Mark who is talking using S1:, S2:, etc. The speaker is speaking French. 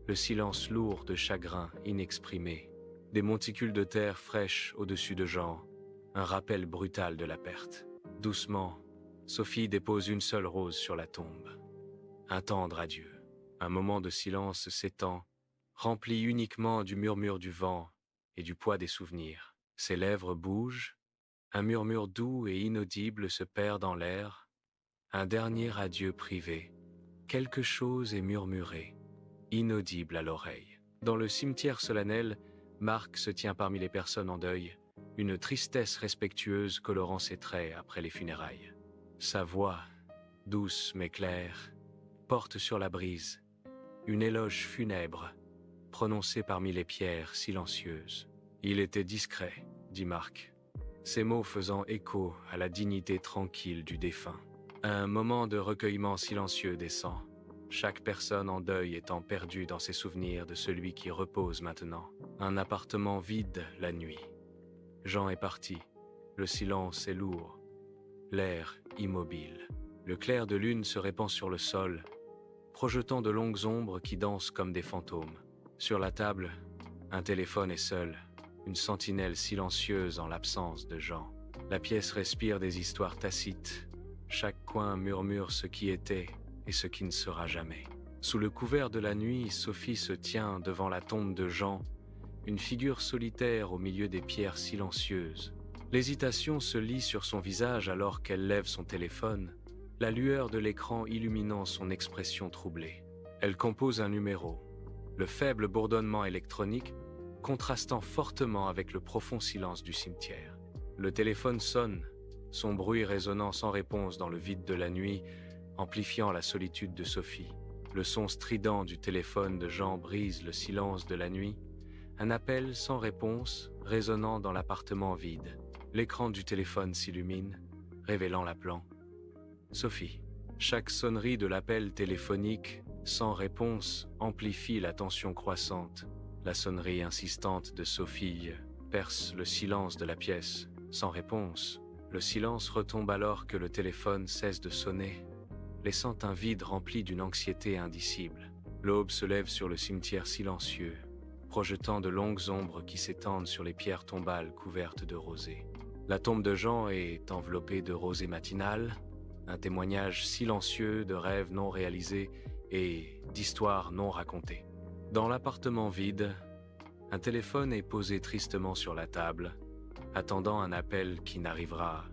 S1: le silence lourd de chagrin inexprimé, des monticules de terre fraîche au-dessus de Jean, un rappel brutal de la perte. Doucement, Sophie dépose une seule rose sur la tombe. Un tendre adieu. Un moment de silence s'étend, rempli uniquement du murmure du vent et du poids des souvenirs. Ses lèvres bougent, un murmure doux et inaudible se perd dans l'air, un dernier adieu privé. Quelque chose est murmuré, inaudible à l'oreille. Dans le cimetière solennel, Marc se tient parmi les personnes en deuil, une tristesse respectueuse colorant ses traits après les funérailles. Sa voix, douce mais claire, porte sur la brise, une éloge funèbre, prononcée parmi les pierres silencieuses. Il était discret, dit Marc, ces mots faisant écho à la dignité tranquille du défunt. Un moment de recueillement silencieux descend, chaque personne en deuil étant perdue dans ses souvenirs de celui qui repose maintenant. Un appartement vide la nuit. Jean est parti, le silence est lourd, l'air immobile. Le clair de lune se répand sur le sol, projetant de longues ombres qui dansent comme des fantômes. Sur la table, un téléphone est seul, une sentinelle silencieuse en l'absence de Jean. La pièce respire des histoires tacites. Chaque coin murmure ce qui était et ce qui ne sera jamais. Sous le couvert de la nuit, Sophie se tient devant la tombe de Jean, une figure solitaire au milieu des pierres silencieuses. L'hésitation se lit sur son visage alors qu'elle lève son téléphone, la lueur de l'écran illuminant son expression troublée. Elle compose un numéro, le faible bourdonnement électronique contrastant fortement avec le profond silence du cimetière. Le téléphone sonne, son bruit résonnant sans réponse dans le vide de la nuit, amplifiant la solitude de Sophie. Le son strident du téléphone de Jean brise le silence de la nuit, un appel sans réponse résonnant dans l'appartement vide. L'écran du téléphone s'illumine, révélant l'appelant. Sophie. Chaque sonnerie de l'appel téléphonique, sans réponse, amplifie la tension croissante. La sonnerie insistante de Sophie perce le silence de la pièce. Sans réponse, le silence retombe alors que le téléphone cesse de sonner, laissant un vide rempli d'une anxiété indicible. L'aube se lève sur le cimetière silencieux, projetant de longues ombres qui s'étendent sur les pierres tombales couvertes de rosée. La tombe de Jean est enveloppée de rosée matinale, un témoignage silencieux de rêves non réalisés et d'histoires non racontées. Dans l'appartement vide, un téléphone est posé tristement sur la table, attendant un appel qui n'arrivera